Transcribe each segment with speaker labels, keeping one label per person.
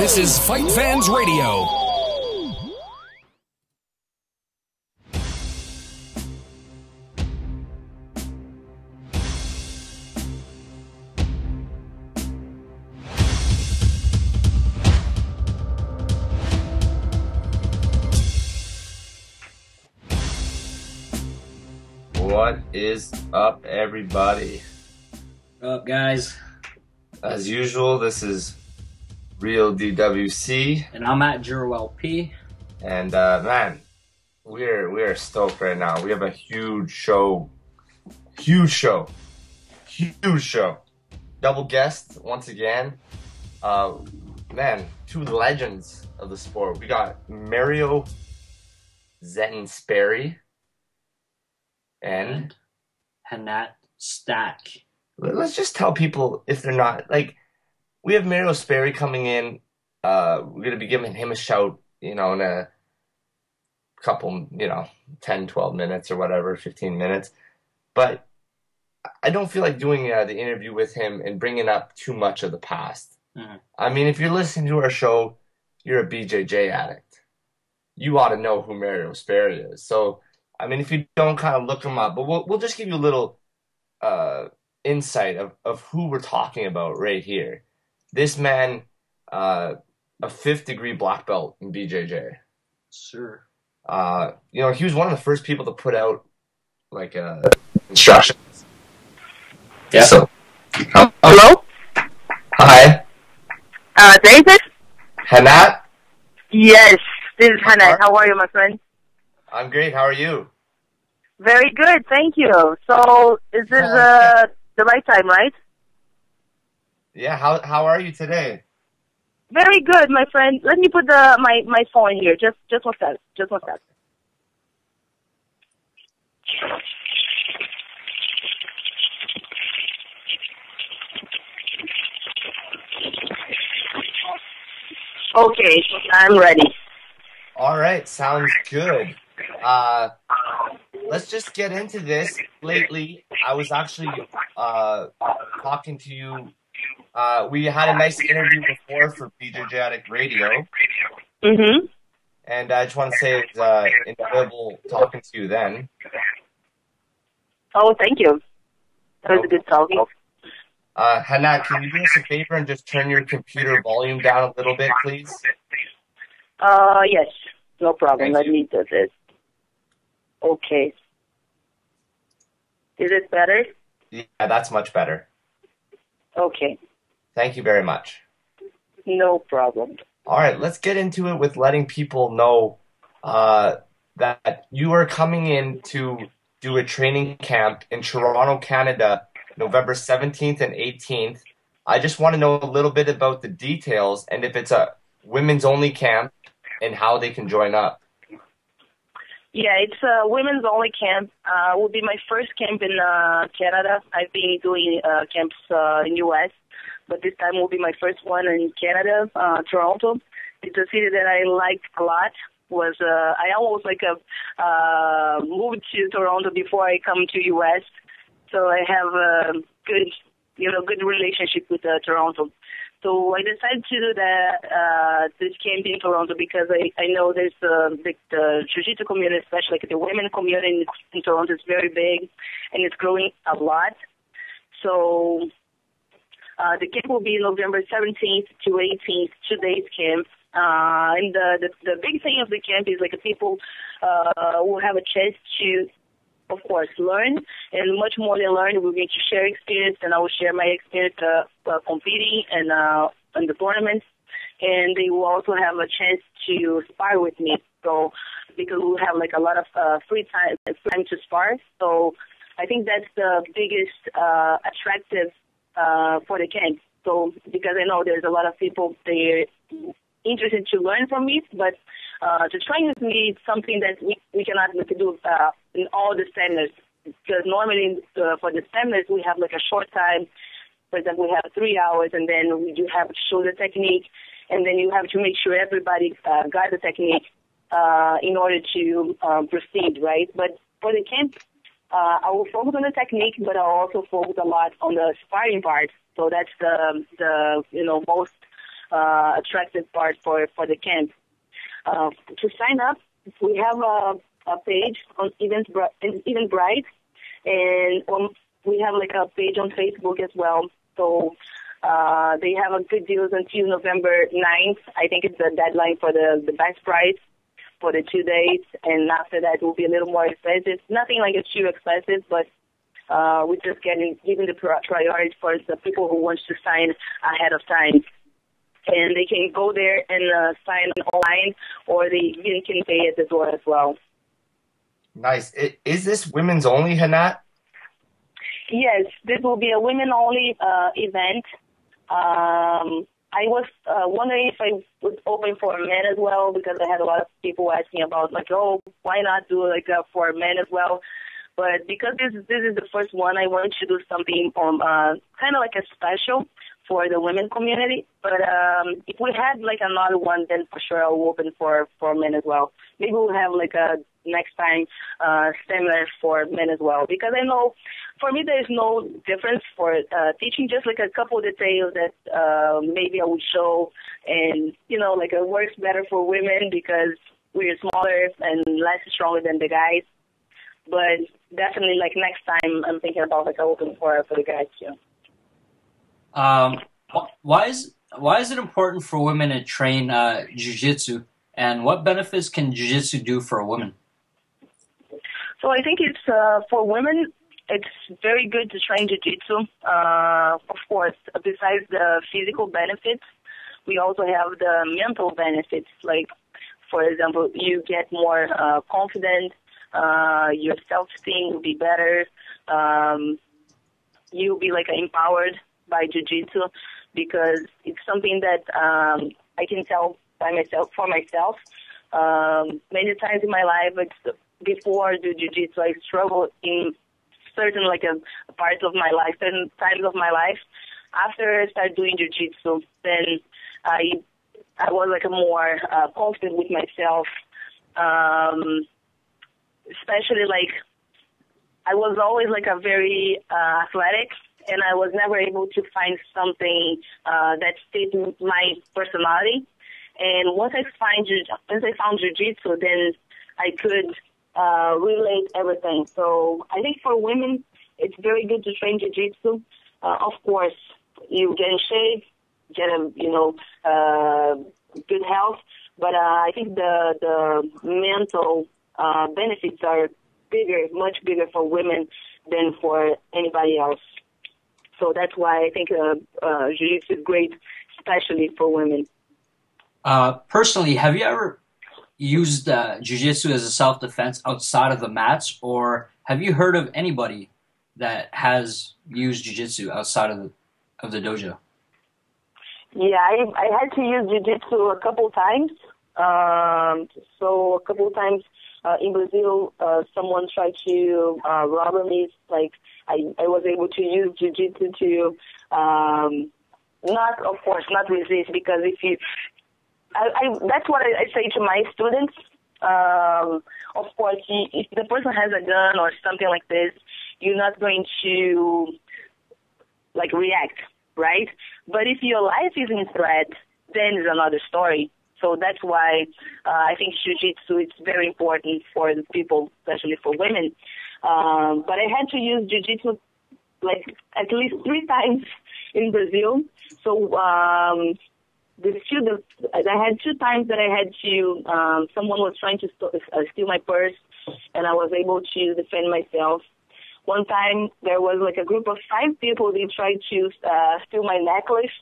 Speaker 1: This is FightFans Radio.
Speaker 2: What is up, everybody?
Speaker 3: What up, guys?
Speaker 2: As usual, this is Real DWC.
Speaker 3: And I'm at Jerwell P.
Speaker 2: And man, we're stoked right now. We have a huge show. Double guest once again. Man, two legends of the sport. We got Mario Sperry and
Speaker 3: Hannette Staack.
Speaker 2: Let's just tell people if they're not, like, we have Mario Sperry coming in. We're going to be giving him a shout, in a couple, 10, 12 minutes or whatever, 15 minutes. But I don't feel like doing the interview with him and bringing up too much of the past. Mm-hmm. I mean, if you're listening to our show, you're a BJJ addict. You ought to know who Mario Sperry is. So, I mean, if you don't, kind of look him up. But we'll just give you a little insight of who we're talking about right here. This man, a 5th degree black belt in BJJ.
Speaker 3: Sure.
Speaker 2: He was one of the first people to put out like instructions.
Speaker 4: Yeah.
Speaker 2: So,
Speaker 4: hello?
Speaker 2: Hi.
Speaker 4: David?
Speaker 2: Hannette?
Speaker 4: Yes, this is Hannette. How are you, my friend?
Speaker 2: I'm great. How are you?
Speaker 4: Very good, thank you. So, is this the right time, right?
Speaker 2: Yeah, how are you today?
Speaker 4: Very good, my friend. Let me put my phone here. Just one sec. Just one sec. Okay, I'm ready.
Speaker 2: All right, sounds good. Let's just get into this. Lately, I was actually talking to you. We had a nice interview before for BJJ Addict Radio.
Speaker 4: Mm-hmm.
Speaker 2: And I just want to say it was enjoyable talking to you then.
Speaker 4: Oh, thank you. That was a good talking.
Speaker 2: Hannette, can you do us a favor and just turn your computer volume down a little bit, please?
Speaker 4: Yes. No problem.
Speaker 2: Thank
Speaker 4: Let
Speaker 2: you.
Speaker 4: me do this. Okay. Is it better?
Speaker 2: Yeah, that's much better.
Speaker 4: Okay.
Speaker 2: Thank you very much.
Speaker 4: No problem.
Speaker 2: All right, let's get into it with letting people know that you are coming in to do a training camp in Toronto, Canada, November 17th and 18th. I just want to know a little bit about the details and if it's a women's only camp and how they can join up.
Speaker 4: Yeah, it's a women's only camp. Will be my first camp in Canada. I've been doing camps in U.S., but this time will be my first one in Canada, Toronto. It's a city that I liked a lot. I almost moved to Toronto before I come to U.S., so I have a good relationship with Toronto. So I decided to do this camp in Toronto because I know there's the jiu-jitsu community, especially the women community in Toronto is very big and it's growing a lot. So the camp will be November 17th to 18th, 2 days camp. And the big thing of the camp is people will have a chance to, of course, learn, and much more than learn, we're going to share experience, and I will share my experience competing and in the tournaments, and they will also have a chance to spar with me. So because we'll have a lot of free time to spar. So I think that's the biggest attractive for the camp. So because I know there's a lot of people they're interested to learn from me, but to train with me is something that we cannot do in all the seminars. Because normally for the seminars we have a short time. For example, we have 3 hours, and then we do have to show the technique, and then you have to make sure everybody got the technique in order to proceed, right? But for the camp, I will focus on the technique, but I'll also focus a lot on the sparring part. So that's the most attractive part for the camp. To sign up, we have a page on Eventbrite, and we have like a page on Facebook as well. So they have a good deals until November 9th. I think it's the deadline for the best price for the 2 days, and after that it will be a little more expensive. Nothing like it's too expensive, but we're just giving the priority for the people who want to sign ahead of time. And they can go there and sign online, or they even can pay at the door as well.
Speaker 2: Nice. Is this women's only, Hannette?
Speaker 4: Yes, this will be a women-only event. I was wondering if I was open for men as well, because I had a lot of people asking about, like, oh, why not do like for men as well? But because this is the first one, I wanted to do something kind of like a special for the women community. But if we had like another one, then for sure I'll open for men as well. Maybe we'll have like a next time seminar for men as well, because I know for me there's no difference for teaching, just like a couple of details that maybe I would show, and like it works better for women because we're smaller and less stronger than the guys. But definitely, like next time, I'm thinking about like open for the guys too.
Speaker 3: Why is it important for women to train jiu-jitsu, and what benefits can jiu-jitsu do for a woman?
Speaker 4: So I think it's for women, it's very good to train jiu-jitsu. Of course, besides the physical benefits, we also have the mental benefits. Like, for example, you get more confident. Your self-esteem will be better. You'll be like empowered by jiu-jitsu, because it's something that I can tell for myself. Many times in my life, before I do jiu-jitsu, I struggle in certain like a parts of my life, certain times of my life. After I started doing jiu-jitsu, then I was like a more confident with myself. Especially like I was always like a very athletic, and I was never able to find something that fit my personality. And once I found jiu-jitsu, then I could relate everything. So I think for women, it's very good to train jiu-jitsu. Of course, you get in shape, get good health, but I think the mental benefits are bigger, much bigger for women than for anybody else. So that's why I think jiu-jitsu is great, especially for women.
Speaker 3: Personally, have you ever used jiu-jitsu as a self-defense outside of the mats, or have you heard of anybody that has used jiu-jitsu outside of the dojo?
Speaker 4: Yeah, I had to use jiu-jitsu a couple times. So a couple of times in Brazil, someone tried to rob me. Like I was able to use jiu-jitsu to not resist, because if you, that's what I say to my students. Of course, if the person has a gun or something like this, you're not going to like react, right? But if your life is in threat, then it's another story. So that's why I think jiu-jitsu is very important for the people, especially for women. But I had to use jiu-jitsu like at least 3 times in Brazil. So I had 2 times that I had to, someone was trying to steal my purse, and I was able to defend myself. One time there was like a group of 5 people, they tried to steal my necklace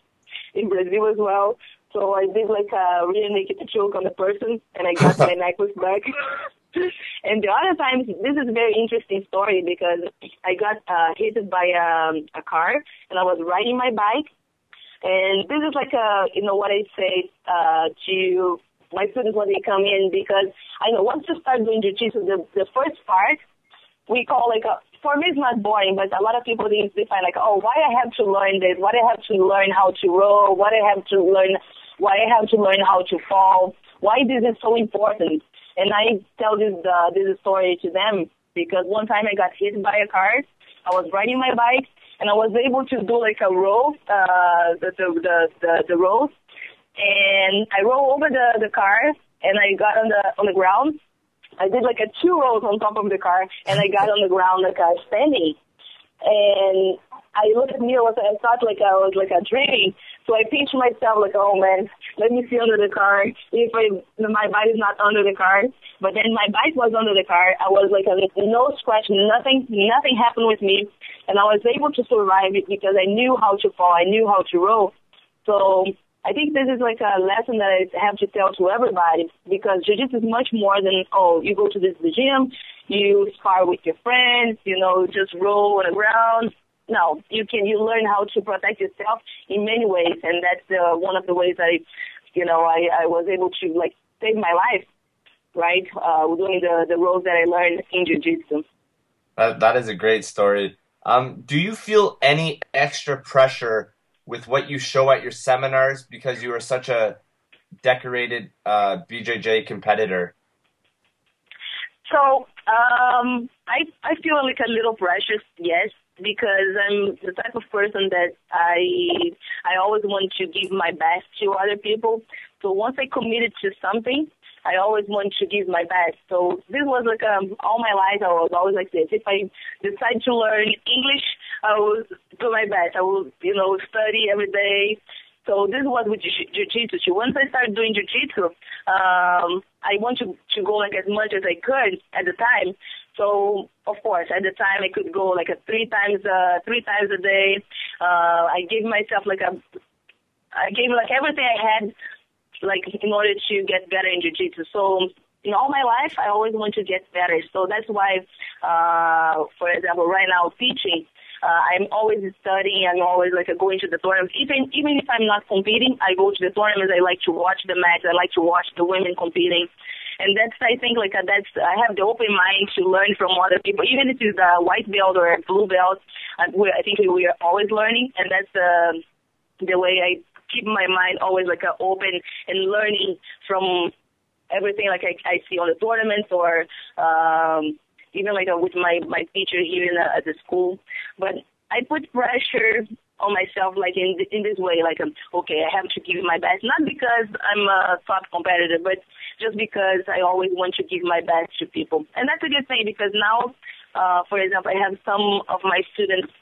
Speaker 4: in Brazil as well. So I did like a really naked choke on the person, and I got my necklace back. And the other times, this is a very interesting story, because I got hit by a car, and I was riding my bike. And this is like what I say to my students when they come in, because I know once you start doing jiu-jitsu, the first part, we call like for me it's not boring, but a lot of people they find like, oh, why I have to learn this? Why I have to learn how to roll? Why I have to learn how to fall? Why this is so important? And I tell this story to them, because one time I got hit by a car. I was riding my bike, and I was able to do like a roll, the roll, and I rolled over the car, and I got on the ground. I did like 2 rolls on top of the car, and I got on the ground standing. And I looked at me, I thought like I was like dreaming. So I pinched myself like, oh man, let me see under the car. If my bike is not under the car. But then my bike was under the car. I was like no scratch, nothing happened with me. And I was able to survive it because I knew how to fall. I knew how to roll. So I think this is like a lesson that I have to tell to everybody, because jiu-jitsu is much more than, you go to the gym, you spar with your friends, just roll on the ground. No, you learn how to protect yourself in many ways, and that's one of the ways I was able to like save my life, right? Doing the roles that I learned in jiu-jitsu.
Speaker 2: That is a great story. Do you feel any extra pressure with what you show at your seminars because you are such a decorated BJJ competitor?
Speaker 4: So I feel like a little precious, yes, because I'm the type of person that I always want to give my best to other people. So once I committed to something, I always want to give my best. So this was like all my life I was always like this. If I decide to learn English, I will do my best. I will, study every day. So this was with jiu-jitsu. Once I started doing jiu-jitsu, I want to go like as much as I could at the time. So of course, at the time I could go like 3 times a day. I gave myself I gave everything I had, like in order to get better in jiu-jitsu. So in all my life, I always want to get better. So that's why, for example, right now teaching, I'm always studying. I'm always going to the tournaments. Even if I'm not competing, I go to the tournaments. I like to watch the match. I like to watch the women competing. And I think I have the open mind to learn from other people, even if it's a white belt or a blue belt. I think we are always learning, and that's the way I keep my mind always open and learning from everything I see on the tournaments or even with my teacher here at the school. But I put pressure on myself in this way, okay, I have to give my best, not because I'm a top competitor, but just because I always want to give my best to people. And that's a good thing, because now, for example, I have some of my students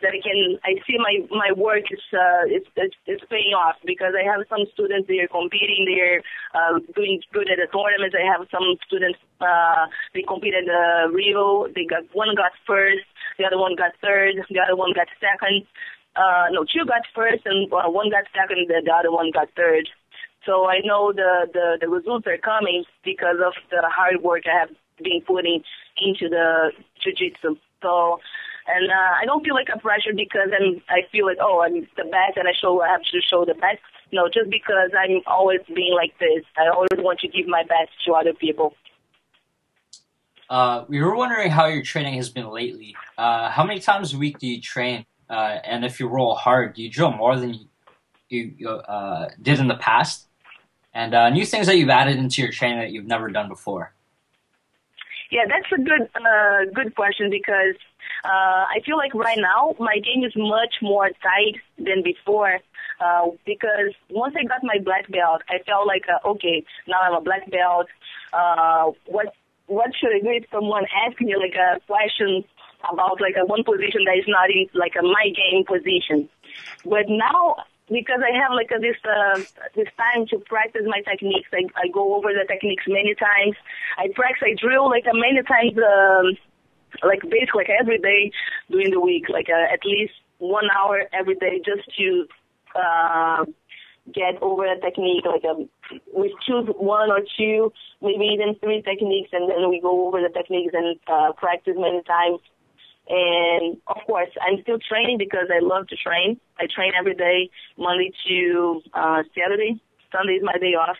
Speaker 4: that I see my work is paying off, because I have some students, they are competing, they're doing good at the tournaments. I have some students, they competed at Rio, one got first, the other one got third, the other one got second. 2 got first and 1 got second, the other one got third. So I know the results are coming because of the hard work I have been putting into the jiu-jitsu. So, and I don't feel like a pressure because I feel like, I'm the best and I have to show the best. No, just because I'm always being like this. I always want to give my best to other people.
Speaker 3: We were wondering how your training has been lately. How many times a week do you train? And if you roll hard, do you drill more than you did in the past? And new things that you've added into your training that you've never done before?
Speaker 4: Yeah, that's a good question, because I feel like right now my game is much more tight than before, because once I got my black belt, I felt like, okay, now I'm a black belt. What should I do if someone asks me a question about one position that is not in my game position? But now, because I have this time to practice my techniques, I go over the techniques many times. I drill many times, basically every day during the week, at least 1 hour every day, just to get over a technique. We choose 1 or 2, maybe even 3 techniques, and then we go over the techniques and practice many times. And of course, I'm still training because I love to train. I train every day, Monday to Saturday. Sunday is my day off.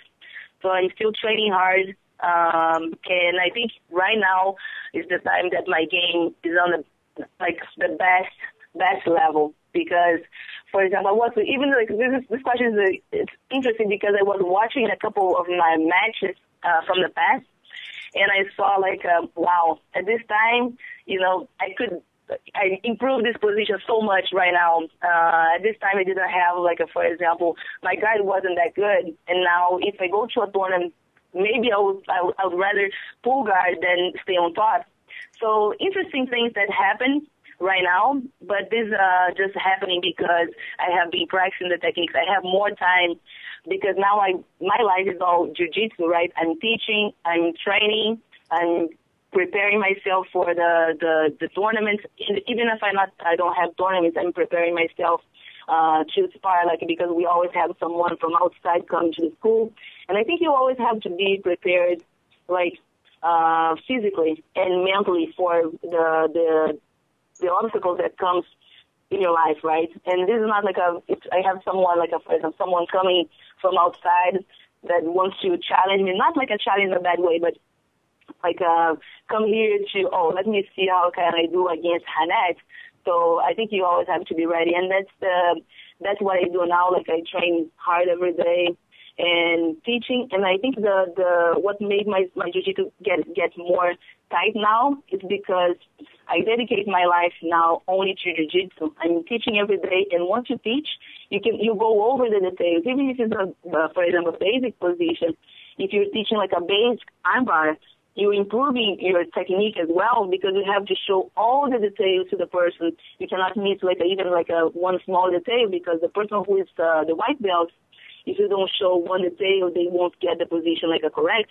Speaker 4: So I'm still training hard. And I think right now is the time that my game is on the best level. Because, for example, this question it's interesting, because I was watching a couple of my matches from the past. And I saw wow, at this time, I could I improved this position so much right now. At this time, I didn't have, like, for example, my guard wasn't that good. And now if I go to a tournament, maybe I would rather pull guard than stay on top. So interesting things that happen right now, but this just happening because I have been practicing the techniques. I have more time because now my life is all jiu-jitsu, right? I'm teaching, I'm training, I'm preparing myself for the tournaments. Even if I don't have tournaments, I'm preparing myself to spar, like, because we always have someone from outside come to the school. And I think you always have to be prepared, like, physically and mentally for the obstacles that comes in your life, right? And this is not like I have someone, like, for example, someone coming from outside that wants to challenge me, not like a challenge in a bad way, but like come here to, let me see how can I do against Hannette. So I think you always have to be ready, and that's what I do now. Like, I train hard every day and teaching, and I think the what made my jiu-jitsu get more tight now is because I dedicate my life now only to jiu-jitsu. I'm teaching every day, and once you teach, you go over the details, even if it's for example, basic position. If you're teaching like a basic armbar, you're improving your technique as well because you have to show all the details to the person. You cannot miss even one small detail because the person who is the white belt, if you don't show one detail, they won't get the position correct.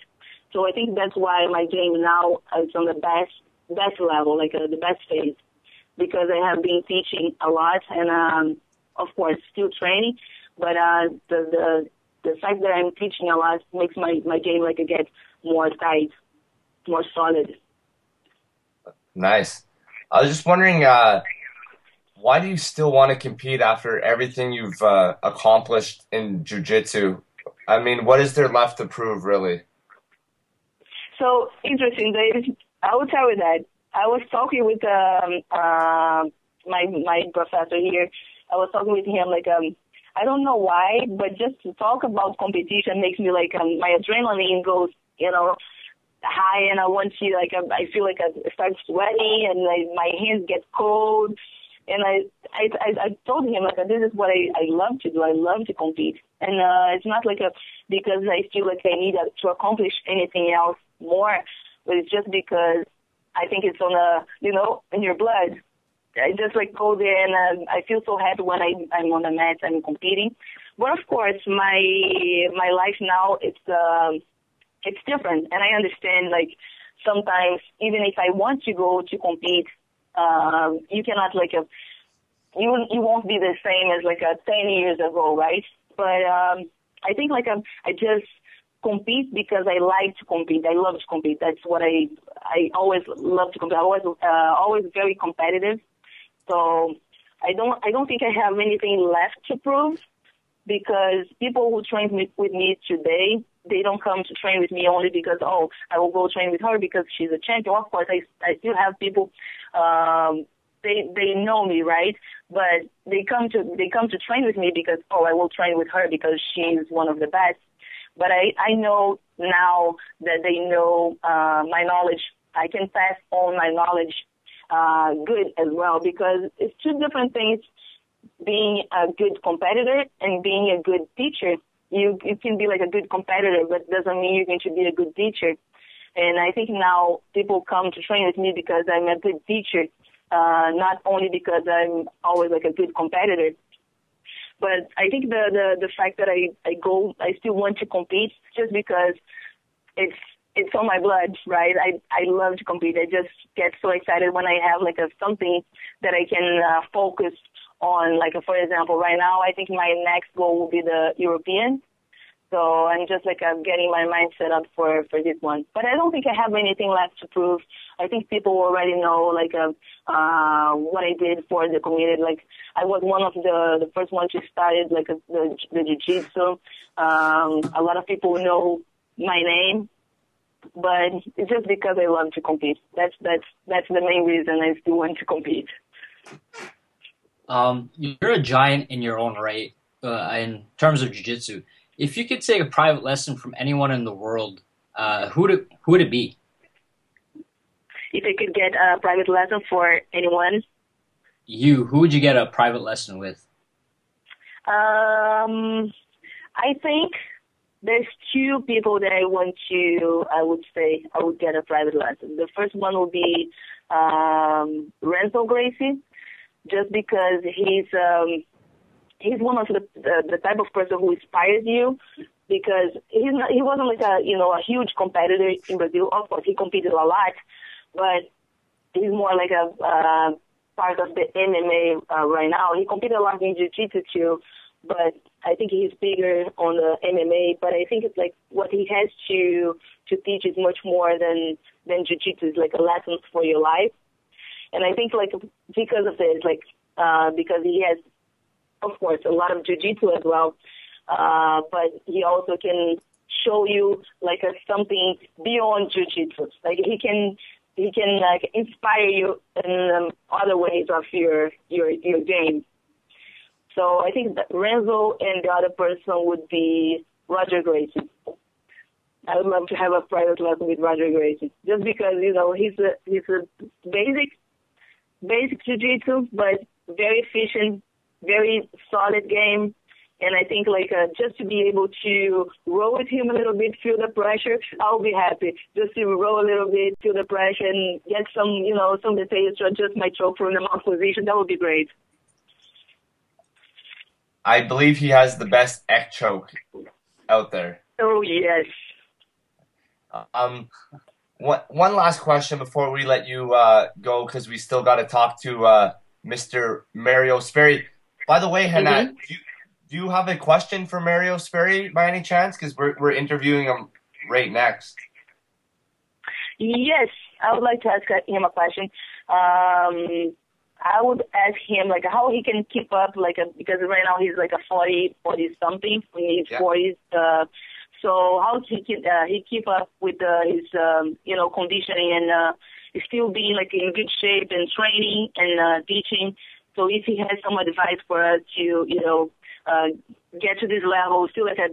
Speaker 4: So I think that's why my game now is on the best level, the best phase, because I have been teaching a lot and of course still training, but the fact that I'm teaching a lot makes my game get more tight, more solid.
Speaker 2: Nice. I was just wondering, why do you still want to compete after everything you've accomplished in jiu-jitsu? I mean, what is there left to prove, really?
Speaker 4: So, interesting, Dave. I will tell you that. I was talking with my professor here. I was talking with him, I don't know why, but just to talk about competition makes me, my adrenaline goes, high, and I want to, I feel like I start sweating, and my hands get cold. And I told him, this is what I love to do. I love to compete. And it's not because I feel like I need to accomplish anything else more, but it's just because I think it's in your blood. I just go there, and I feel so happy when I'm on the mat and competing. But of course, my life now, it's different, and I understand, sometimes, even if I want to go to compete, you cannot, you won't be the same as, 10 years ago, right? But I think, I just compete because I like to compete. I love to compete. That's what I always love to compete. I was always very competitive. So I don't think I have anything left to prove, because people who train with me today, they don't come to train with me only because, I will go train with her because she's a champion. Of course, I still have people, they know me, right? But they come to train with me because, I will train with her because she's one of the best. But I know now that they know my knowledge. I can pass on my knowledge good as well, because it's two different things, being a good competitor and being a good teacher. You can be a good competitor, but doesn't mean you're going to be a good teacher. And I think now people come to train with me because I'm a good teacher, not only because I'm always a good competitor. But I think the fact that I still want to compete just because it's on my blood, right? I love to compete. I just get so excited when I have something that I can focus on. For example, right now I think my next goal will be the European. So I'm just getting my mind set up for this one. But I don't think I have anything left to prove. I think people already know what I did for the community. I was one of the first ones who started the jiu-jitsu. A lot of people know my name, but it's just because I love to compete. That's the main reason I still want to compete.
Speaker 3: You're a giant in your own right in terms of jiu-jitsu. If you could take a private lesson from anyone in the world, who would it be?
Speaker 4: if I could get a private lesson for anyone.
Speaker 3: Who would you get a private lesson with?
Speaker 4: I think there's two people that I would get a private lesson. The first one will be Renzo Gracie, just because he's one of the type of person who inspires you, because he wasn't like a huge competitor in Brazil. Of course, he competed a lot, but he's more like a part of the MMA right now. He competed a lot in jiu-jitsu too, but I think he's bigger on the MMA. But I think it's like what he has to teach is much more than jiu-jitsu. It's like a lesson for your life. And I think like because of this, like because he has, of course, a lot of jiu-jitsu as well, but he also can show you like something beyond jiu-jitsu. Like he can like inspire you in other ways of your game. So I think that Renzo and the other person would be Roger Gracie. I would love to have a private lesson with Roger Gracie, just because he's a basic jiu-jitsu, but very efficient, very solid game. And I think like just to be able to roll with him a little bit, feel the pressure, I'll be happy. Just to roll a little bit, feel the pressure, and get some details to adjust my choke from the mount position. That would be great.
Speaker 2: I believe he has the best egg choke out there.
Speaker 4: Oh, yes.
Speaker 2: One last question before we let you go, because we still got to talk to Mr. Mario Sperry. By the way, Hannette, do you have a question for Mario Sperry by any chance? Because we're interviewing him right next.
Speaker 4: Yes, I would like to ask him a question. I would ask him like how he can keep up, because right now he's like a 40 something, he's 40s. So how he keep up with his conditioning and still being like in good shape and training and teaching. So if he has some advice for us to get to this level, still like a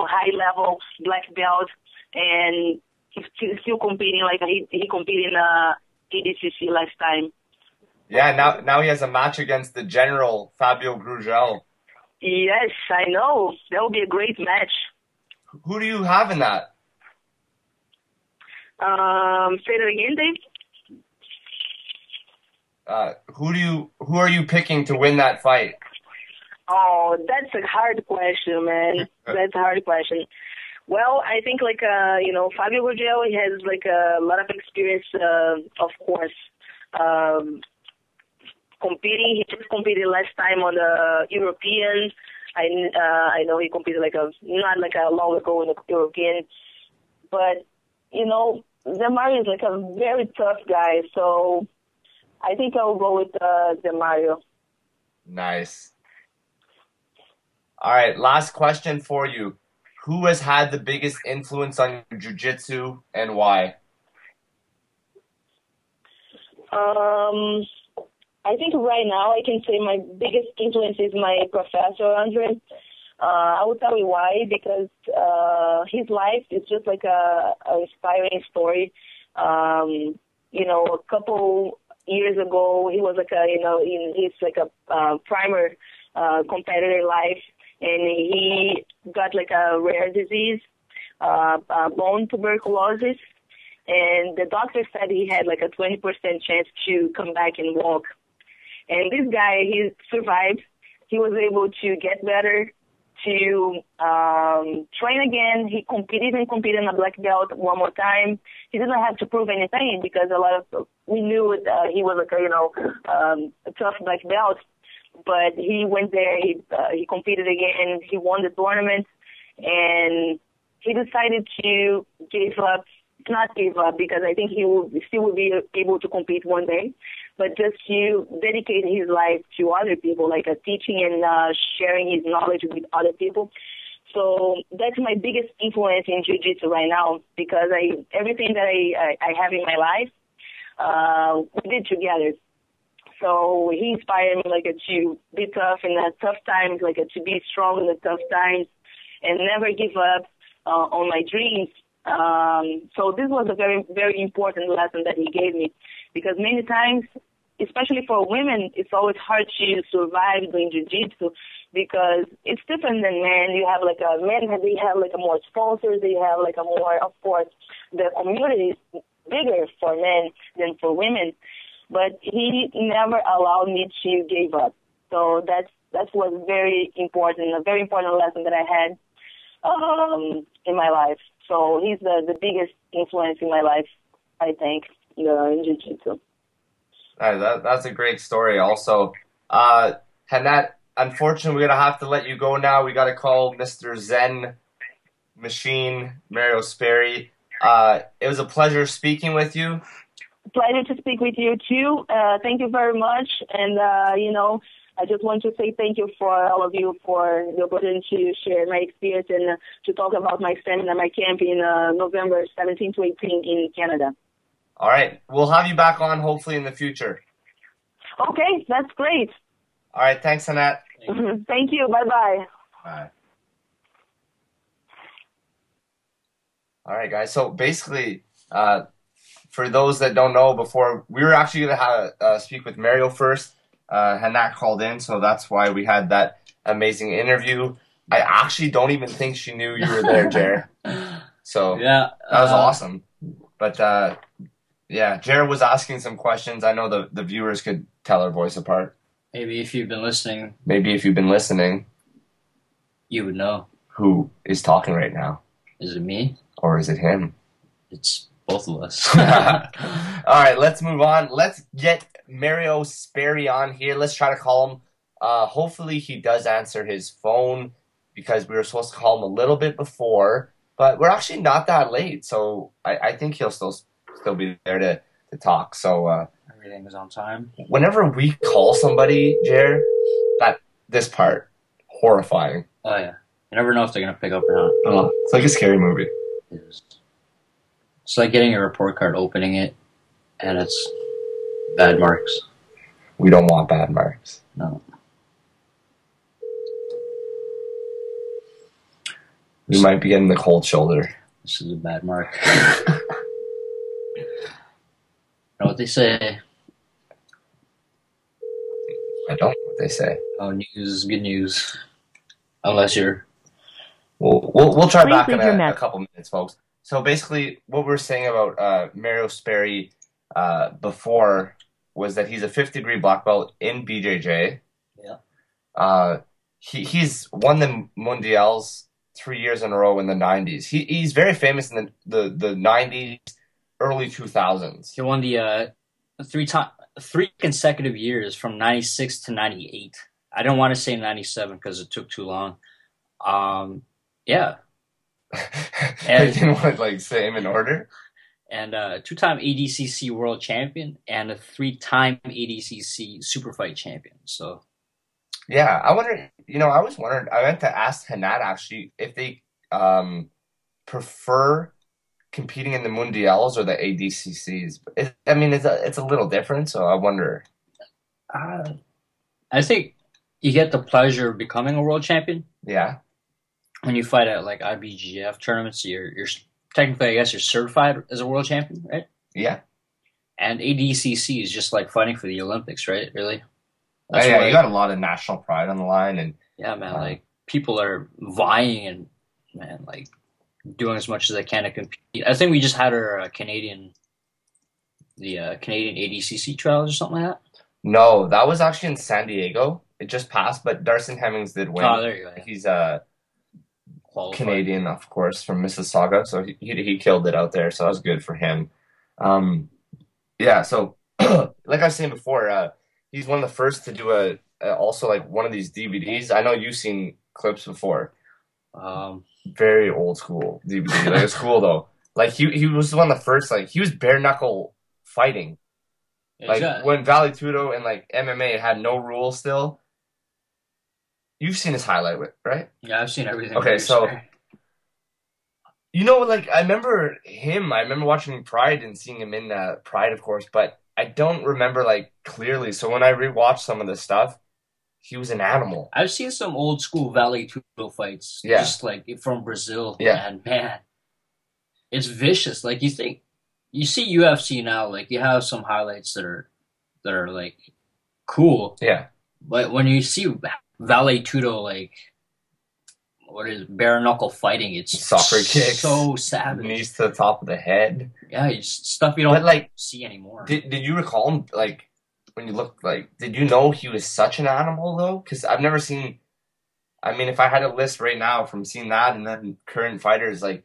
Speaker 4: high level black belt, and he's still competing like he competed in ADCC last time.
Speaker 2: Yeah, now he has a match against the General Fabio Grugel.
Speaker 4: Yes, I know. That will be a great match.
Speaker 2: Who do you have in that?
Speaker 4: Say that again, Dave.
Speaker 2: Who are you picking to win that fight?
Speaker 4: Oh, that's a hard question, man. That's a hard question. Well, I think Fabio Grugel, he has like a lot of experience, of course. Competing, he just competed last time on the European. I know he competed not long ago in the European, but Demario is like a very tough guy, so I think I will go with Demario.
Speaker 2: Nice. All right, last question for you. Who has had the biggest influence on your jiu-jitsu and why?
Speaker 4: I think right now I can say my biggest influence is my professor, Andre. I will tell you why, because his life is just like a inspiring story. A couple years ago, he was in his primer competitor life, and he got like a rare disease, bone tuberculosis, and the doctor said he had like a 20% chance to come back and walk. And this guy, he survived. He was able to get better, to train again. He competed in a black belt one more time. He didn't have to prove anything because we knew he was a tough black belt. But he went there. He competed again. He won the tournament, and he decided to not give up, because I think he will still be able to compete one day, but just to dedicate his life to other people, like teaching and sharing his knowledge with other people. So that's my biggest influence in jiu-jitsu right now, because everything that I have in my life, we did together. So he inspired me to be tough in the tough times, to be strong in the tough times, and never give up on my dreams. So this was a very, very important lesson that he gave me. because many times, especially for women, it's always hard to survive doing jiu-jitsu because it's different than men. You have like men, they have like a more sponsors, they have like a more, of course, the community is bigger for men than for women. But he never allowed me to give up. So that was very important, a very important lesson that I had in my life. So he's the biggest influence in my life, I think, in jiu-jitsu.
Speaker 2: That's a great story also. Hannette, unfortunately, we're going to have to let you go now. We got to call Mr. Zen Machine, Mario Sperry. It was a pleasure speaking with you.
Speaker 4: Pleasure to speak with you, too. Thank you very much. And, I just want to say thank you for all of you for the opportunity to share my experience and to talk about my seminar, my camp in November 17 to 18 in Canada.
Speaker 2: All right. We'll have you back on hopefully in the future.
Speaker 4: Okay, that's great.
Speaker 2: All right. Thanks, Hannette.
Speaker 4: Thank you. Bye-bye.
Speaker 2: Bye. All right, guys. So basically, for those that don't know, before we were actually going to speak with Mario first. Hannette called in, so that's why we had that amazing interview. I actually don't even think she knew you were there, Jared. So
Speaker 3: yeah,
Speaker 2: that was awesome. But yeah, Jared was asking some questions. I know the viewers could tell her voice apart.
Speaker 3: Maybe if you've been listening, you would know.
Speaker 2: Who is talking right now?
Speaker 3: Is it me?
Speaker 2: Or is it him?
Speaker 3: It's both of us.
Speaker 2: All right, let's move on. Let's get Mario Sperry on here. Let's try to call him. Hopefully he does answer his phone because we were supposed to call him a little bit before, but we're actually not that late, so I think he'll still be there to talk. So
Speaker 3: everything is on time.
Speaker 2: Whenever we call somebody, Jer, this part horrifying.
Speaker 3: Oh yeah, you never know if they're gonna pick up or not.
Speaker 2: Oh, it's like a scary movie.
Speaker 3: It is. It's like getting a report card, opening it, and it's bad marks.
Speaker 2: We don't want bad marks.
Speaker 3: No.
Speaker 2: We might be getting the cold shoulder.
Speaker 3: This is a bad mark. You know what they say?
Speaker 2: I don't know what they say.
Speaker 3: Oh, news is good news. Unless you're...
Speaker 2: We'll try back in a couple minutes, folks. So basically, what we were saying about Mario Sperry before was that he's a 5th degree black belt in BJJ.
Speaker 3: Yeah.
Speaker 2: He's won the Mundials 3 years in a row in the 90s. He's very famous in the 90s, early 2000s.
Speaker 3: He won the 3 consecutive years from 96 to 98. I don't want to say 97 because it took too long. Yeah.
Speaker 2: I didn't want to say him in order.
Speaker 3: And 2-time ADCC world champion and a 3-time ADCC super fight champion. So,
Speaker 2: yeah, I wonder. I was wondering. I meant to ask Hannette actually if they prefer competing in the Mundials or the ADCCs. It's a little different. So I wonder.
Speaker 3: I think you get the pleasure of becoming a world champion.
Speaker 2: Yeah.
Speaker 3: When you fight at IBGF tournaments, you're technically, I guess, you're certified as a world champion, right?
Speaker 2: Yeah.
Speaker 3: And ADCC is just like fighting for the Olympics, right? Really?
Speaker 2: Yeah, you got a lot of national pride on the line, and
Speaker 3: yeah, man, people are vying and doing as much as they can to compete. I think we just had our Canadian ADCC trials or something like that.
Speaker 2: No, that was actually in San Diego. It just passed, but Darcy Hemmings did win.
Speaker 3: Oh, there you go. Yeah.
Speaker 2: He's Canadian, of course, from Mississauga, so he killed it out there, so that was good for him. Yeah, so like I was saying before, he's one of the first to do also one of these DVDs. I know you've seen clips before. Very old school DVD. It's cool though. He was one of the first. He was bare knuckle fighting. When Vale Tudo and MMA had no rules still. You've seen his highlight, right?
Speaker 3: Yeah, I've seen everything.
Speaker 2: Okay, so I remember him. I remember watching Pride and seeing him in Pride, of course, but I don't remember clearly. So when I rewatched some of the stuff, he was an animal.
Speaker 3: I've seen some old school Vale Tudo fights, just from Brazil.
Speaker 2: Yeah,
Speaker 3: and man, it's vicious. You think you see UFC now, like you have some highlights that are like cool,
Speaker 2: Yeah.
Speaker 3: but when you see Vale Tudo like what is bare knuckle fighting, it's
Speaker 2: Soccer kicks,
Speaker 3: so savage.
Speaker 2: knees to the top of the head.
Speaker 3: Yeah, it's stuff you don't
Speaker 2: like
Speaker 3: see anymore.
Speaker 2: Did you recall him like when you looked like? Did you know he was such an animal though? Because I've never seen. I mean, if I had a list right now from seeing that and then current fighters, like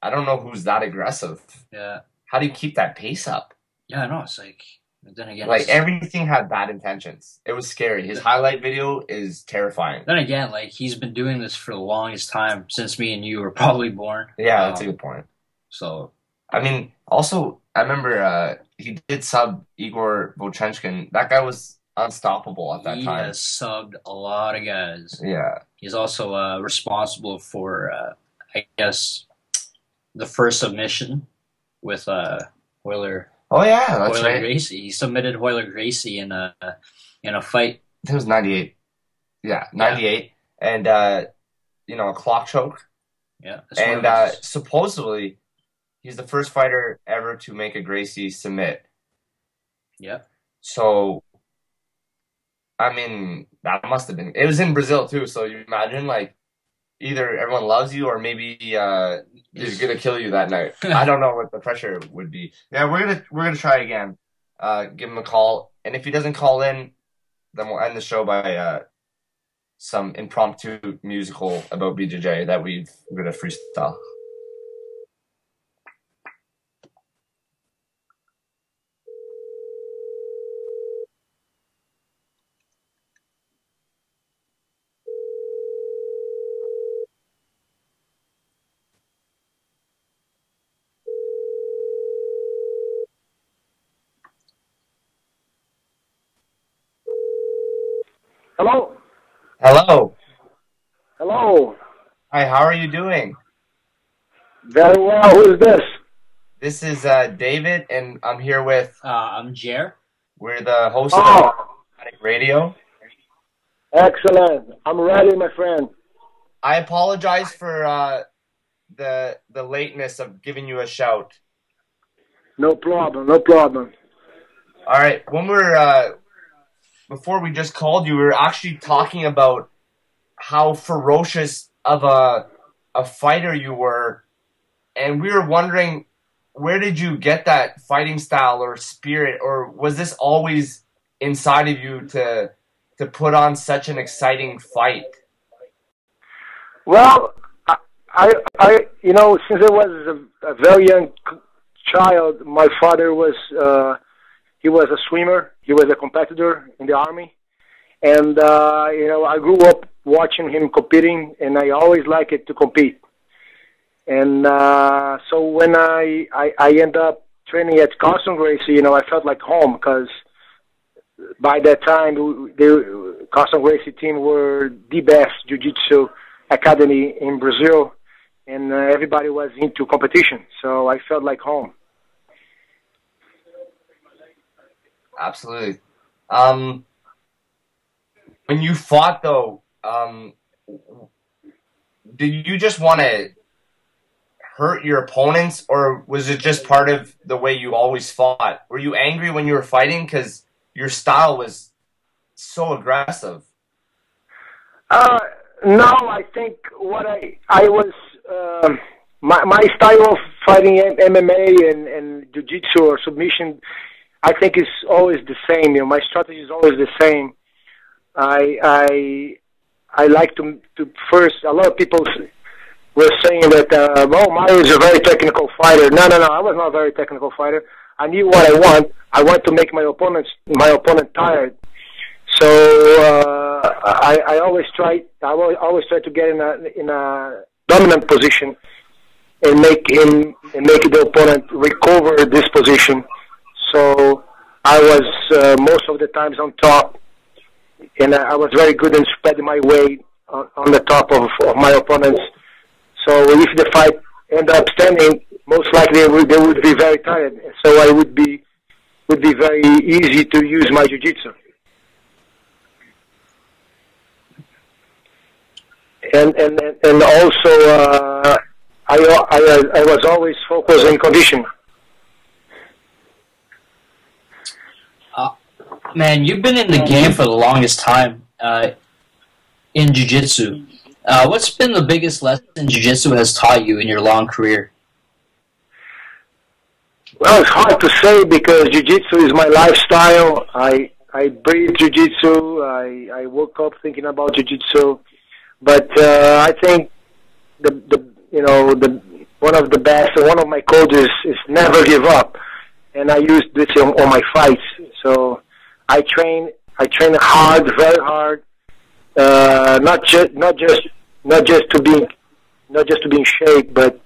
Speaker 2: I don't know who's that aggressive.
Speaker 3: Yeah.
Speaker 2: How do you keep that pace up?
Speaker 3: Yeah, I know. It's like, but then again,
Speaker 2: like everything had bad intentions. It was scary. His highlight video is terrifying.
Speaker 3: Then again, like he's been doing this for the longest time since me and you were probably born.
Speaker 2: Yeah, that's a good point.
Speaker 3: So,
Speaker 2: I mean, also, I remember he did sub Igor Vovchanchkin. That guy was unstoppable at that time.
Speaker 3: He has subbed a lot of guys.
Speaker 2: Yeah.
Speaker 3: He's also responsible for, I guess, the first submission with Hoyler.
Speaker 2: Oh yeah, that's
Speaker 3: Hoyler
Speaker 2: right.
Speaker 3: Gracie. He submitted Hoyler Gracie in a fight.
Speaker 2: It was 98. Yeah, 98. Yeah. And a clock choke.
Speaker 3: Yeah.
Speaker 2: And supposedly he's the first fighter ever to make a Gracie submit.
Speaker 3: Yeah. So
Speaker 2: I mean, that must have been. It was in Brazil too, so you imagine like either everyone loves you or maybe he's gonna kill you that night. I don't know what the pressure would be. Yeah, we're gonna try again. Give him a call, and if he doesn't call in, then we'll end the show by some impromptu musical about BJJ that we're gonna freestyle.
Speaker 5: Hello?
Speaker 2: Hello.
Speaker 5: Hello.
Speaker 2: Hi, how are you doing?
Speaker 5: Very well. Who is this?
Speaker 2: This is David, and I'm here with...
Speaker 3: I'm Jer.
Speaker 2: We're the host of Addict Radio.
Speaker 5: Excellent. I'm ready, my friend.
Speaker 2: I apologize for the lateness of giving you a shout.
Speaker 5: No problem, no problem.
Speaker 2: All right, when before we just called you, we were actually talking about how ferocious of a fighter you were, and we were wondering, where did you get that fighting style or spirit, or was this always inside of you to put on such an exciting fight?
Speaker 5: Well, I since I was a very young child, my father was he was a swimmer. He was a competitor in the army, and I grew up watching him competing, and I always liked it to compete. And so when I ended up training at Carson Gracie, I felt like home, because by that time the Carson Gracie team were the best jiu-jitsu academy in Brazil, and everybody was into competition, so I felt like home.
Speaker 2: Absolutely. When you fought, though, did you just want to hurt your opponents, or was it just part of the way you always fought? Were you angry when you were fighting because your style was so aggressive?
Speaker 5: No, I think what I was my style of fighting MMA and jiu-jitsu or submission, I think is always the same. My strategy is always the same. I like to first. A lot of people were saying that Mario is a very technical fighter. No, I was not a very technical fighter. I knew what I want. I want to make my opponent tired. So I always try to get in a dominant position and make the opponent recover this position. So I was most of the times on top, and I was very good in spreading my weight on the top of my opponents. So if the fight end up standing, most likely they would be very tired. So I would be very easy to use my jiu-jitsu. And also I was always focused on conditioning.
Speaker 3: Man, you've been in the game for the longest time in jiu-jitsu. What's been the biggest lesson jiu-jitsu has taught you in your long career?
Speaker 5: Well, it's hard to say because jiu-jitsu is my lifestyle. I breathe jiu-jitsu. I woke up thinking about jiu-jitsu. But I think one of the best, and one of my coaches is never give up, and I use this on my fights. So I train hard, very hard, not just to be in shape, but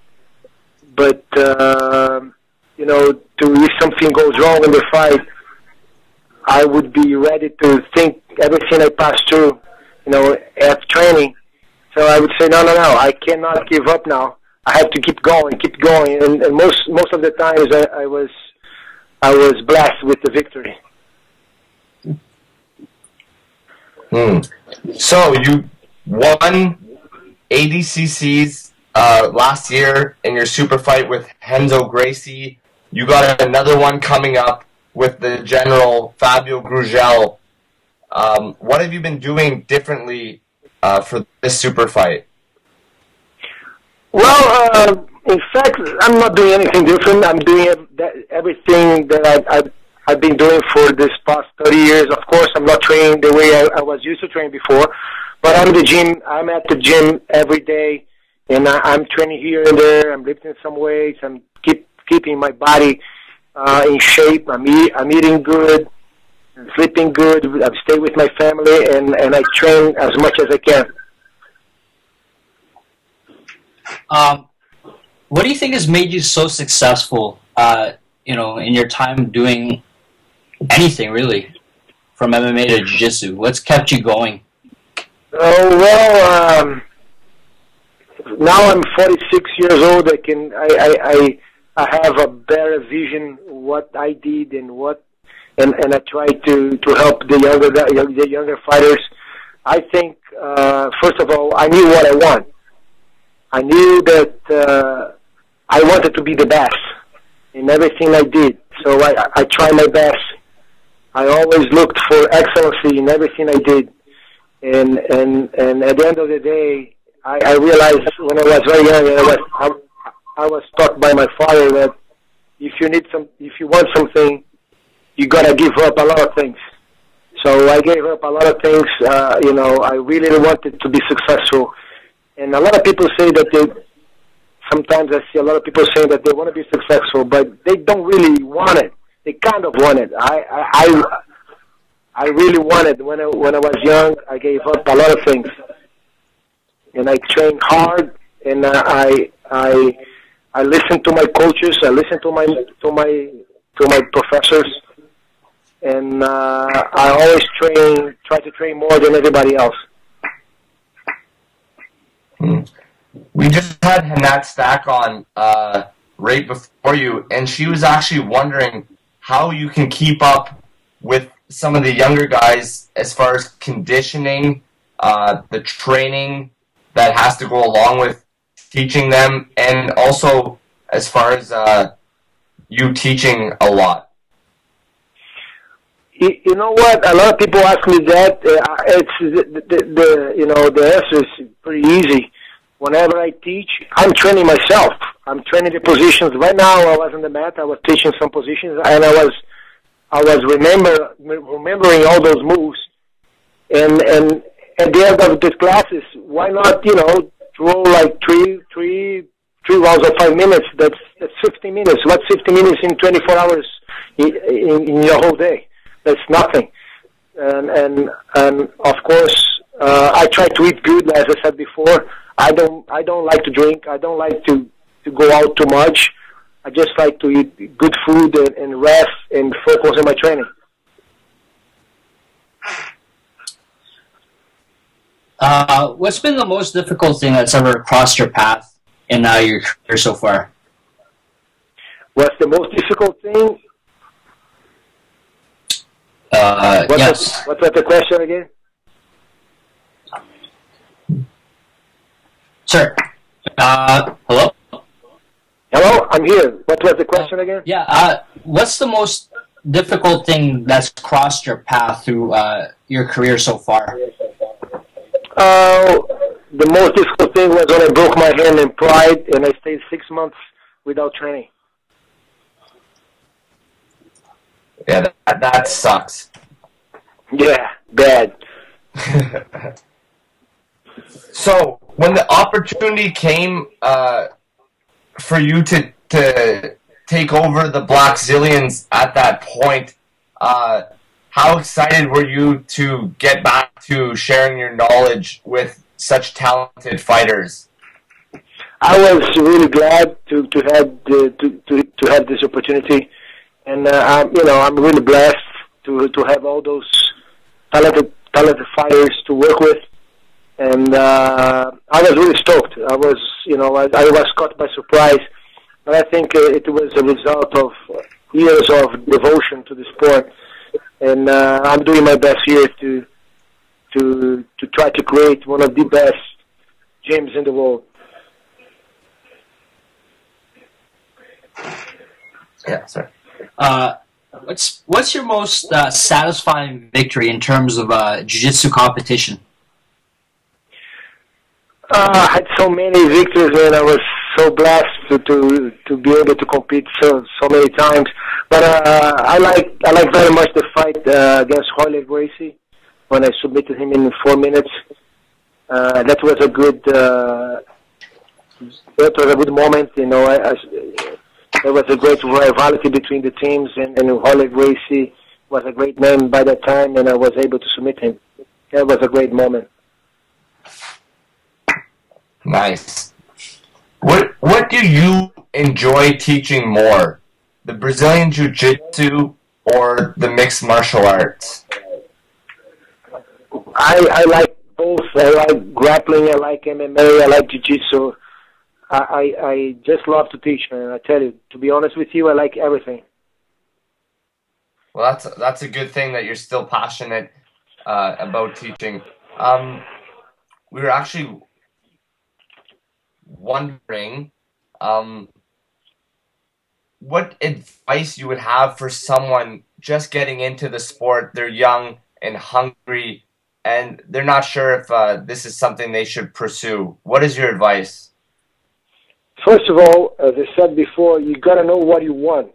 Speaker 5: if something goes wrong in the fight, I would be ready to think everything I pass through, at training. So I would say, no, I cannot give up now. I have to keep going. And most of the times I was blessed with the victory.
Speaker 2: So you won ADCC's last year in your super fight with Renzo Gracie. You got another one coming up with the General Fabio Grugel. What have you been doing differently for this super fight?
Speaker 5: Well, in fact, I'm not doing anything different. I'm doing everything that I've been doing for this past 30 years. Of course, I'm not training the way I was used to train before, but I'm at the gym every day, and I'm training here and there. I'm lifting some weights. I'm keeping my body in shape. I'm eating good, I'm sleeping good. I stay with my family, and I train as much as I can.
Speaker 3: What do you think has made you so successful, in your time doing anything, really, from MMA to jiu-jitsu? What's kept you going?
Speaker 5: Oh, well, now I'm 46 years old. I have a better vision what I did and I try to help the younger fighters. I think, first of all, I knew what I want. I knew that I wanted to be the best in everything I did. So I tried my best. I always looked for excellency in everything I did. And at the end of the day, I realized when I was very young, I was taught by my father that if you want something, you gotta give up a lot of things. So I gave up a lot of things. I really wanted to be successful. And a lot of people say that sometimes I see a lot of people saying that they want to be successful, but they don't really want it. They kind of want it. I really wanted. When I was young, I gave up a lot of things, and I trained hard, and I listened to my coaches. I listened to my professors, and I always try to train more than everybody else.
Speaker 2: We just had Hannette Staack on right before you, and she was actually wondering how you can keep up with some of the younger guys as far as conditioning, the training that has to go along with teaching them, and also as far as you teaching a lot.
Speaker 5: You know what? A lot of people ask me that. The answer is pretty easy. Whenever I teach, I'm training myself. I'm training the positions. Right now, I was on the mat. I was teaching some positions, and I was remembering all those moves. And at the end of these classes, why not throw like three rounds of 5 minutes? That's 50 minutes. What's 50 minutes in 24 hours in your whole day? That's nothing. And of course, I try to eat good, as I said before. I don't like to drink. I don't like to go out too much. I just like to eat good food and rest and focus on my training.
Speaker 3: What's been the most difficult thing that's ever crossed your path in your career so far?
Speaker 5: What's the most difficult thing?
Speaker 3: Yes.
Speaker 5: What's the question again?
Speaker 3: Sir. Hello?
Speaker 5: Hello, I'm here. What was the question again?
Speaker 3: Yeah, what's the most difficult thing that's crossed your path through your career so far?
Speaker 5: The most difficult thing was when I broke my hand in Pride, and I stayed 6 months without training.
Speaker 2: Yeah, that sucks.
Speaker 5: Yeah, bad.
Speaker 2: So, when the opportunity came for you to take over the Black Zillions at that point, how excited were you to get back to sharing your knowledge with such talented fighters?
Speaker 5: I was really glad to have this opportunity, and I'm really blessed to have all those talented fighters to work with, and I was really stoked. I was caught by surprise, but I think it was a result of years of devotion to the sport, and I'm doing my best here to try to create one of the best gyms in the world.
Speaker 2: Yeah, sorry.
Speaker 3: What's your most satisfying victory in terms of jiu-jitsu competition?
Speaker 5: I had so many victories, and I was so blessed to be able to compete so many times. But I like very much the fight against Royler Gracie when I submitted him in 4 minutes. That was a good moment. There was a great rivalry between the teams, and Royler Gracie was a great name by that time, and I was able to submit him. That was a great moment.
Speaker 2: Nice. What do you enjoy teaching more, the Brazilian Jiu-Jitsu or the mixed martial arts?
Speaker 5: I like both. I like grappling. I like MMA. I like Jiu-Jitsu. I just love to teach, man. I tell you, to be honest with you, I like everything.
Speaker 2: Well, that's a good thing that you're still passionate about teaching. We were actually wondering what advice you would have for someone just getting into the sport. They're young and hungry, and they're not sure if this is something they should pursue. What is your advice?
Speaker 5: First of all, as I said before, you gotta know what you want.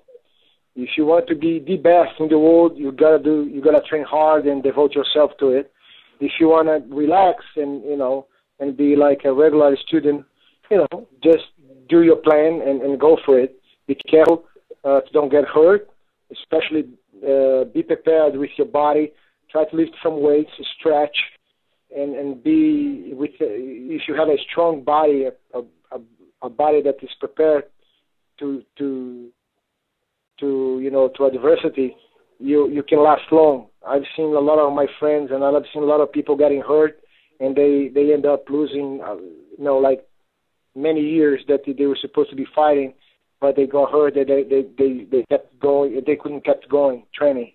Speaker 5: If you want to be the best in the world, you gotta train hard and devote yourself to it. If you wanna relax and be like a regular student, just do your plan and go for it. Be careful to don't get hurt, especially be prepared with your body. Try to lift some weights, stretch, and be with. If you have a strong body, a body that is prepared to adversity, you can last long. I've seen a lot of my friends, and I've seen a lot of people getting hurt, and they end up losing, like many years that they were supposed to be fighting, but they got hurt. They kept going. They couldn't keep going training.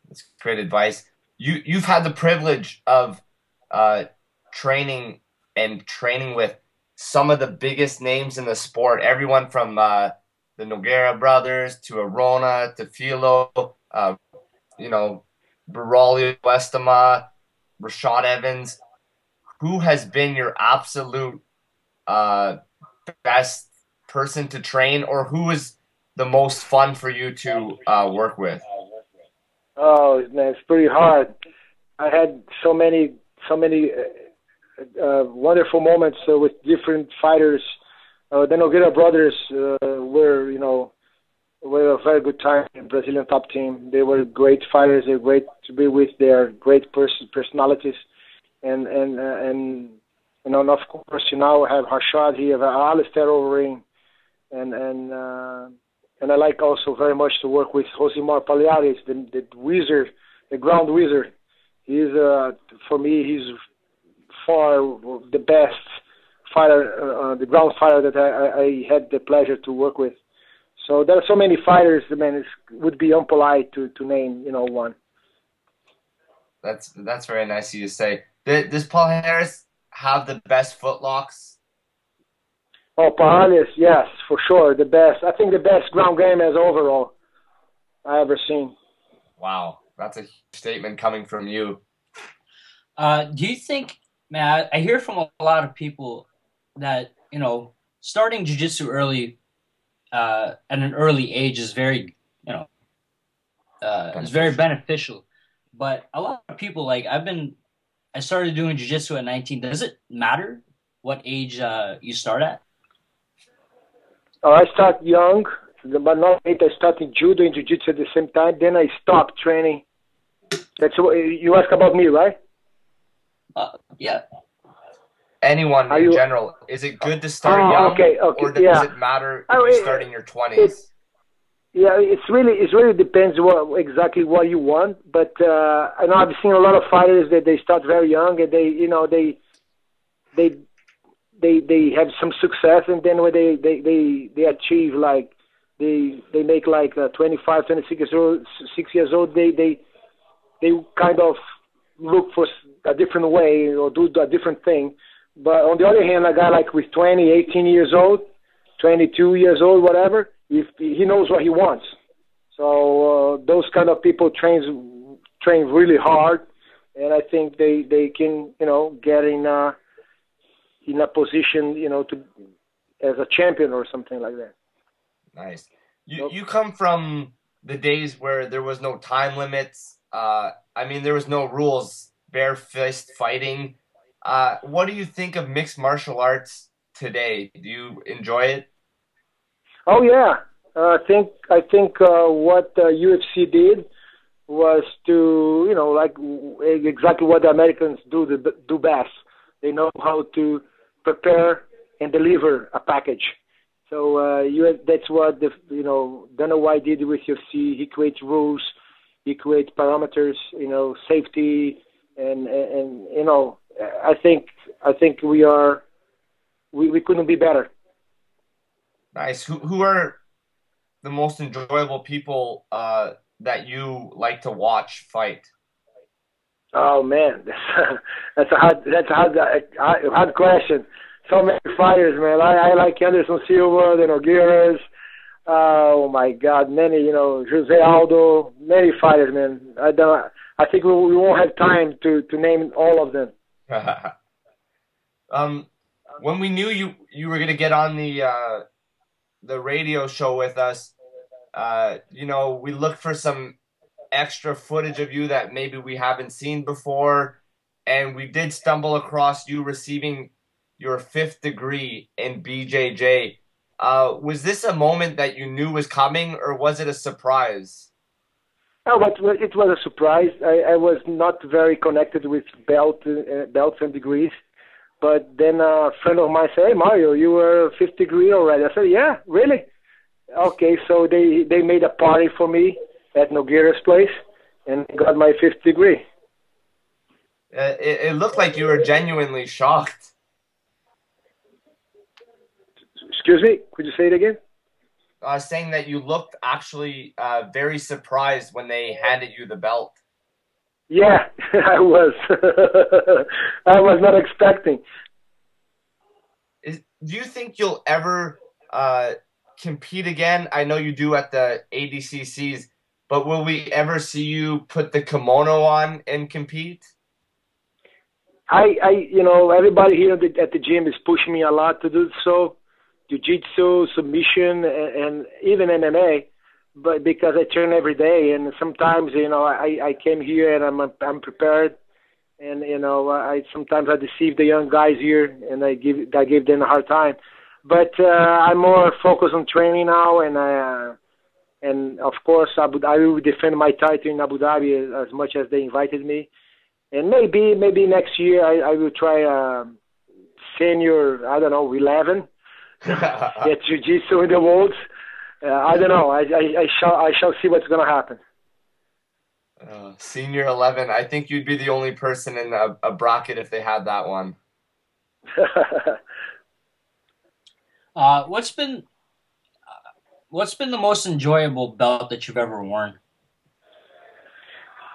Speaker 2: That's great advice. You've had the privilege of training with some of the biggest names in the sport. Everyone from the Nogueira brothers to Arona to Filo, Braulio Estema, Rashad Evans. Who has been your absolute best person to train, or who is the most fun for you to work with?
Speaker 5: Oh man, it's pretty hard. I had so many wonderful moments with different fighters. The Nogueira brothers were a very good time in Brazilian top team. They were great fighters. They were great to be with. They are great personalities, and of course now I have Rashad here, I have Alistair Overeem, and I like also very much to work with Josimar Palhares, the wizard, the ground wizard. He's for me, he's far the best fighter, the ground fighter that I had the pleasure to work with. So there are so many fighters, man, it would be impolite to name, one.
Speaker 2: That's very nice of you to say. Does Paul Harris have the best footlocks?
Speaker 5: Oh, Parales, yes, for sure, the best. I think the best ground game as overall I ever seen.
Speaker 2: Wow, that's a huge statement coming from you.
Speaker 3: Do you think, man, I hear from a lot of people that, starting jiu-jitsu early, at an early age is very, is very beneficial. But a lot of people, like, I started doing jiu-jitsu at 19. Does it matter what age you start at?
Speaker 5: Oh, I start young, but not late. I started judo and jiu-jitsu at the same time. Then I stopped training. That's what you ask about me, right?
Speaker 3: Yeah.
Speaker 2: Anyone in general, is it good to start young, or does it matter if you start in your 20s?
Speaker 5: It really depends exactly what you want. But I know I've seen a lot of fighters that they start very young and they have some success, and then when they achieve, like they make like 25, 26 years old, they kind of look for a different way or do a different thing. But on the other hand, a guy like with 20, 18 years old, 22 years old, whatever, if he knows what he wants. So those kind of people train really hard, and I think they can get in a position to as a champion or something like that.
Speaker 2: Nice. You come from the days where there was no time limits. There was no rules, bare fist fighting. What do you think of mixed martial arts today? Do you enjoy it?
Speaker 5: Oh yeah, I think what UFC did was to like exactly what the Americans do best. They know how to prepare and deliver a package. So that's what Dana White did with UFC. He creates rules, he creates parameters, safety, and I think we couldn't be better.
Speaker 2: Nice. Who are the most enjoyable people that you like to watch fight?
Speaker 5: Oh man, that's a hard question. So many fighters, man. I like Anderson Silva, the Nogueiras. Oh my God, many. Jose Aldo, many fighters, man. I think we won't have time to name all of them.
Speaker 2: When we knew you were gonna get on the radio show with us, we looked for some extra footage of you that maybe we haven't seen before, and we did stumble across you receiving your 5th degree in BJJ. Was this a moment that you knew was coming, or was it a surprise?
Speaker 5: Oh, but it was a surprise. I was not very connected with belts and degrees, but then a friend of mine said, "Hey Mario, you were 5th degree already." I said, "Yeah, really?" Okay, so they made a party for me at Nogueira's place, and got my 5th degree.
Speaker 2: It looked like you were genuinely shocked.
Speaker 5: Excuse me, could you say it again?
Speaker 2: Saying that you looked actually very surprised when they handed you the belt.
Speaker 5: Yeah, I was. I was not expecting.
Speaker 2: Do you think you'll ever compete again? I know you do at the ADCCs, but will we ever see you put the kimono on and compete?
Speaker 5: Everybody here at the gym is pushing me a lot to do so. Jiu-jitsu, submission, and even MMA, but because I train every day, and sometimes I came here and I'm prepared, and sometimes I deceive the young guys here, and I give them a hard time, but I'm more focused on training now, and of course I will defend my title in Abu Dhabi as much as they invited me, and maybe next year I will try senior 11. Get jiu-jitsu in the world. I don't know. I shall see what's going to happen.
Speaker 2: Senior 11. I think you'd be the only person in a bracket if they had that one.
Speaker 3: What's been the most enjoyable belt that you've ever worn?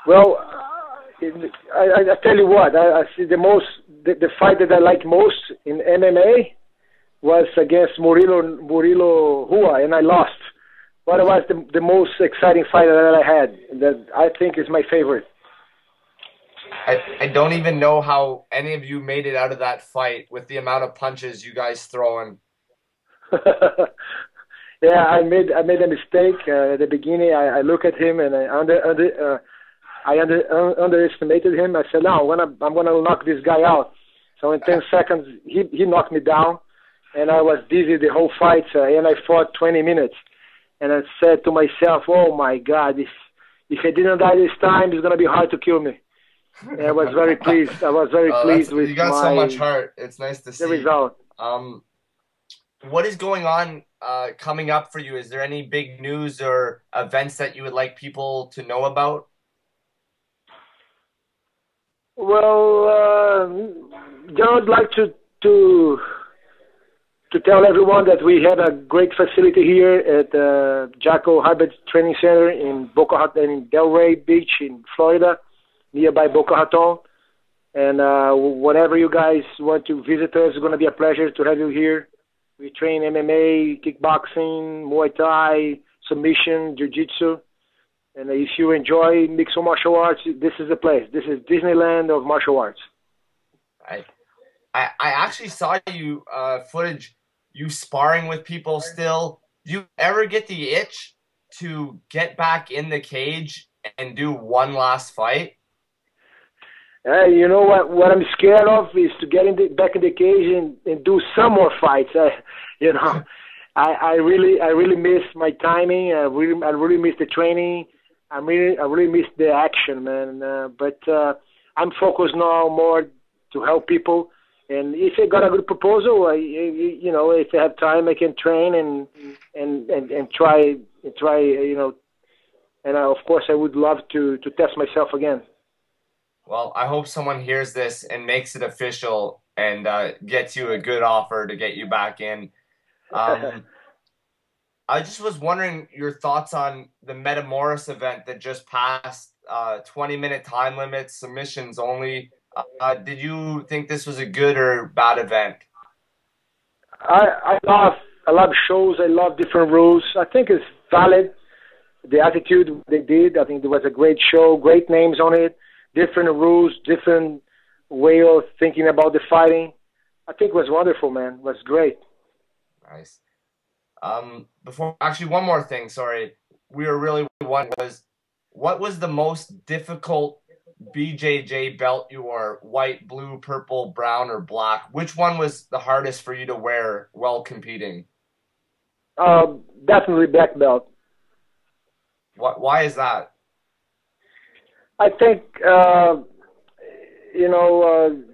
Speaker 5: Well, I tell you what. I see the fight that I like most in MMA was against Murilo Hua, and I lost. But it was the most exciting fight that I had. That I think is my favorite.
Speaker 2: I don't even know how any of you made it out of that fight with the amount of punches you guys throwing.
Speaker 5: Yeah, I made a mistake at the beginning. I look at him and I underestimated him. I said, no, I'm gonna knock this guy out. So in 10 seconds, he knocked me down, and I was dizzy the whole fight. And I fought 20 minutes, and I said to myself, oh my God, if I didn't die this time, it's gonna be hard to kill me. And I was very pleased. I was very pleased with
Speaker 2: you got so much heart. It's nice to see
Speaker 5: the result.
Speaker 2: What is going on coming up for you? Is there any big news or events that you would like people to know about?
Speaker 5: Well, John, I'd like to tell everyone that we have a great facility here at Jacko Harbert Training Center in Delray Beach in Florida, nearby Boca Raton. And whenever you guys want to visit us, it's going to be a pleasure to have you here. We train MMA, kickboxing, Muay Thai, submission, jiu-jitsu. And if you enjoy mixed martial arts, this is the place. This is Disneyland of martial arts.
Speaker 2: I actually saw you footage, you sparring with people still. Do you ever get the itch to get back in the cage and do one last fight?
Speaker 5: You know what I'm scared of is to get back in the cage and do some more fights. I really miss my timing. I really miss the training. I really miss the action, man. But I'm focused now more to help people. And if I got a good proposal, if I have time, I can train and try. And of course, I would love to test myself again.
Speaker 2: Well, I hope someone hears this and makes it official and gets you a good offer to get you back in. I just was wondering your thoughts on the Metamoris event that just passed, 20-minute time limit, submissions only. Did you think this was a good or bad event?
Speaker 5: I love shows. I love different rules. I think it's valid. The attitude they did, I think there was a great show, great names on it. Different rules, different way of thinking about the fighting. I think it was wonderful, man. It was great.
Speaker 2: Nice. Actually, one more thing, sorry. We were really wondering what was the most difficult BJJ belt you wore? White, blue, purple, brown, or black? Which one was the hardest for you to wear while competing?
Speaker 5: Definitely black belt.
Speaker 2: Why is that?
Speaker 5: I think the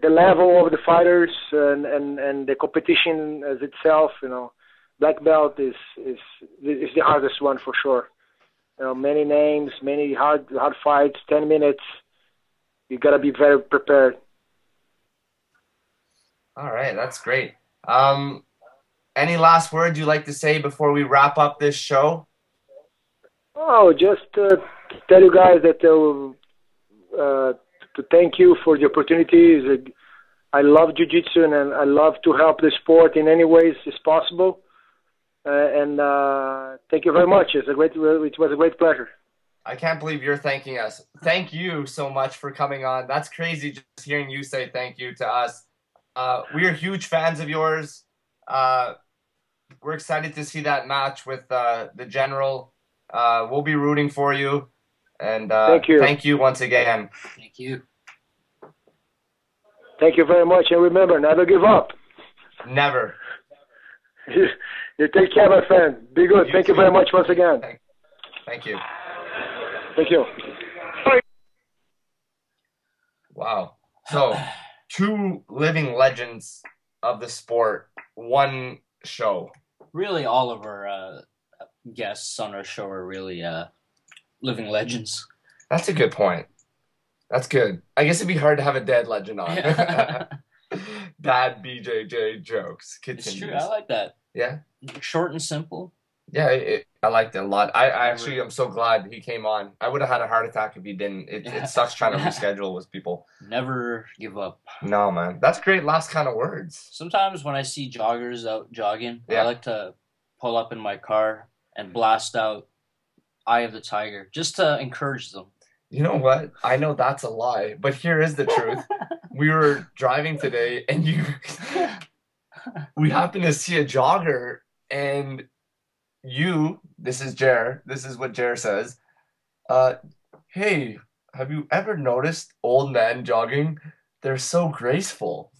Speaker 5: level of the fighters and the competition as itself. Black belt is the hardest one for sure. Many names, many hard fights, 10 minutes. You gotta be very prepared.
Speaker 2: All right, that's great. Any last words you'd like to say before we wrap up this show?
Speaker 5: Oh, just tell you guys that to thank you for the opportunities. I love jiu-jitsu and I love to help the sport in any ways as possible. And thank you very much. It was a great pleasure.
Speaker 2: I can't believe you're thanking us. Thank you so much for coming on. That's crazy just hearing you say thank you to us. We are huge fans of yours. We're excited to see that match with the General. We'll be rooting for you. And thank you once again.
Speaker 3: Thank you.
Speaker 5: Thank you very much. And remember, never give up.
Speaker 2: Never.
Speaker 5: You take care, my friend. Be good. Thank you very much once again.
Speaker 2: Thank you.
Speaker 5: Thank you.
Speaker 2: Wow. So, two living legends of the sport, one show.
Speaker 3: Really, all of our guests on our show are really living legends.
Speaker 2: That's a good point. That's good. I guess it'd be hard to have a dead legend on. Bad BJJ jokes.
Speaker 3: It's true. I like that.
Speaker 2: Yeah?
Speaker 3: Short and simple.
Speaker 2: Yeah, I liked it a lot. I actually am so glad he came on. I would have had a heart attack if he didn't. It sucks trying to reschedule with people.
Speaker 3: Never give up.
Speaker 2: No, man. That's great last kind of words.
Speaker 3: Sometimes when I see joggers out jogging, I
Speaker 2: Yeah.
Speaker 3: like to pull up in my car and blast out Eye of the Tiger just to encourage them.
Speaker 2: You know what? I know that's a lie, but here is the truth. We were driving today and we happened to see a jogger and this is Jer, this is what Jer says. Hey, have you ever noticed old men jogging? They're so graceful.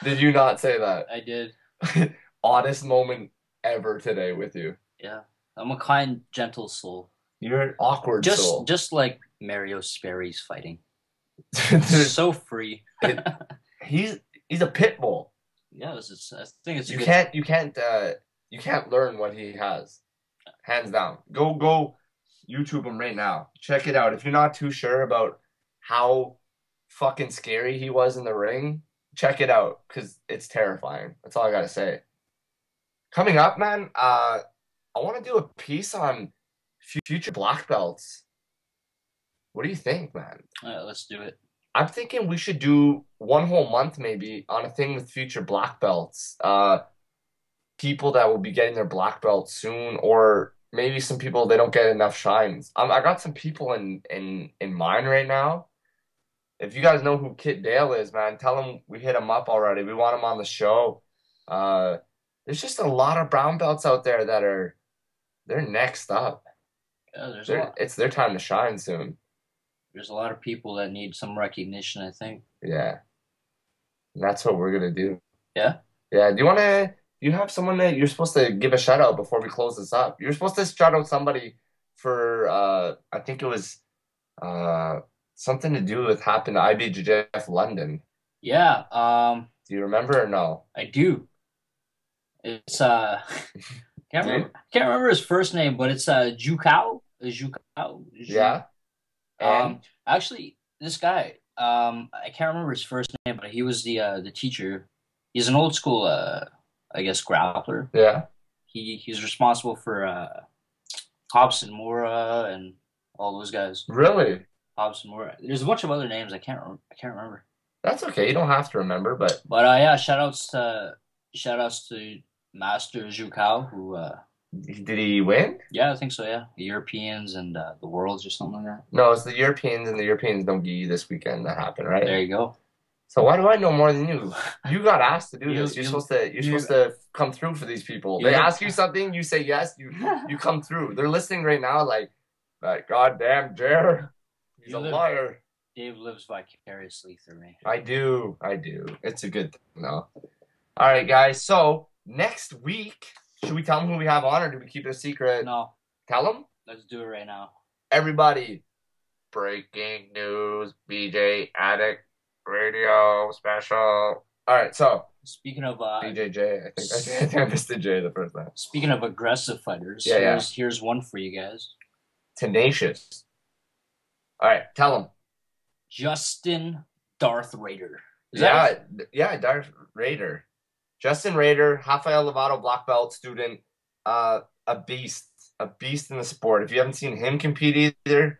Speaker 2: Did you not say that?
Speaker 3: I did.
Speaker 2: Oddest moment ever today with you.
Speaker 3: Yeah. I'm a kind, gentle soul.
Speaker 2: You're an awkward soul.
Speaker 3: Just like Mario Sperry's fighting.
Speaker 2: There's-
Speaker 3: So free.
Speaker 2: he's a pit bull.
Speaker 3: Yeah, I think it's a
Speaker 2: You
Speaker 3: good...
Speaker 2: can't learn what he has. Hands down. Go YouTube him right now. Check it out. If you're not too sure about how fucking scary he was in the ring, check it out because it's terrifying. That's all I gotta say. Coming up, man, I want to do a piece on future black belts. What do you think, man?
Speaker 3: let's do it.
Speaker 2: I'm thinking we should do one whole month maybe on a thing with future black belts. People that will be getting their black belt soon, or maybe some people they don't get enough shines. I got some people in mind right now. If you guys know who Kit Dale is, man, tell him we hit him up already. We want him on the show. There's just a lot of brown belts out there that they're next up.
Speaker 3: Yeah,
Speaker 2: It's their time to shine soon.
Speaker 3: there's a lot of people that need some recognition, I think.
Speaker 2: Yeah. And that's what we're gonna do.
Speaker 3: Yeah?
Speaker 2: Yeah. Do you have someone that you're supposed to give a shout out before we close this up? You're supposed to shout out somebody for I think it was something to do with happened to IBJJF London.
Speaker 3: Yeah,
Speaker 2: Do you remember or no?
Speaker 3: I do. It's can't remember his first name, but it's Jukao.
Speaker 2: Yeah. And
Speaker 3: Actually, this guy, I can't remember his first name, but he was the teacher. He's an old school, I guess, grappler.
Speaker 2: yeah.
Speaker 3: He's responsible for Hobson Mora and all those guys.
Speaker 2: Really?
Speaker 3: Hobson Mora. There's a bunch of other names I can't remember.
Speaker 2: That's okay. You don't have to remember, but
Speaker 3: Yeah, shout outs to Master Jukao, who
Speaker 2: did he win?
Speaker 3: yeah, I think so. Yeah, the Europeans and the Worlds or something like that.
Speaker 2: No, it's the Europeans, and the Europeans don't give you this weekend that happened, right?
Speaker 3: There you go.
Speaker 2: So why do I know more than you? You got asked to do
Speaker 3: You-
Speaker 2: this. You're
Speaker 3: you-
Speaker 2: supposed to come through for these people.
Speaker 3: You
Speaker 2: They
Speaker 3: look-
Speaker 2: ask you something, you say yes, you come through. They're listening right now, like goddamn Jer, he's
Speaker 3: You
Speaker 2: a
Speaker 3: live-
Speaker 2: liar.
Speaker 3: Dave lives vicariously through me.
Speaker 2: I do. It's a good thing, though. All right, guys. So next week, should we tell them who we have on, or do we keep it a secret?
Speaker 3: No,
Speaker 2: Tell them,
Speaker 3: let's do it right now.
Speaker 2: everybody. Breaking news: BJ Addict radio special. All right, so
Speaker 3: Speaking of
Speaker 2: BJJ. I think I missed the J the first time.
Speaker 3: speaking of aggressive fighters,
Speaker 2: Yeah.
Speaker 3: here's one for you guys.
Speaker 2: Tenacious. All right, tell them.
Speaker 3: Justin Darth Raider. Is that it?
Speaker 2: Yeah, Darth Raider. Justin Raider, Rafael Lovato black belt student, a beast in the sport. If you haven't seen him compete either,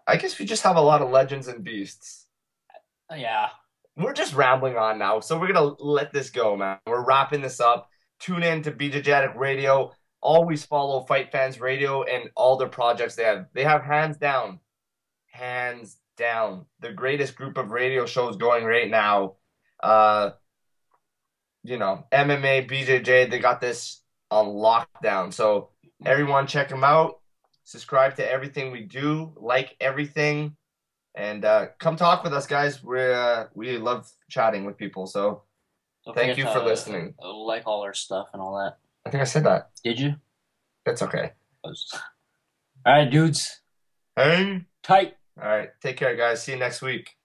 Speaker 2: I guess we just have a lot of legends and beasts.
Speaker 3: Yeah.
Speaker 2: We're just rambling on now, so we're gonna let this go, man. We're wrapping this up. Tune in to BJJ Radio. Always follow FightFans Radio and all their projects they have. They have hands down, the greatest group of radio shows going right now. MMA, BJJ, they got this on lockdown. So everyone check them out. Subscribe to everything we do. Like everything. And come talk with us, guys. We love chatting with people. So
Speaker 3: Don't
Speaker 2: thank
Speaker 3: forget
Speaker 2: you for
Speaker 3: to,
Speaker 2: listening.
Speaker 3: like all our stuff and all that.
Speaker 2: I think I said that.
Speaker 3: Did you?
Speaker 2: It's okay.
Speaker 3: All right, dudes.
Speaker 2: Hang
Speaker 3: Tight.
Speaker 2: All right. Take care, guys. See you next week.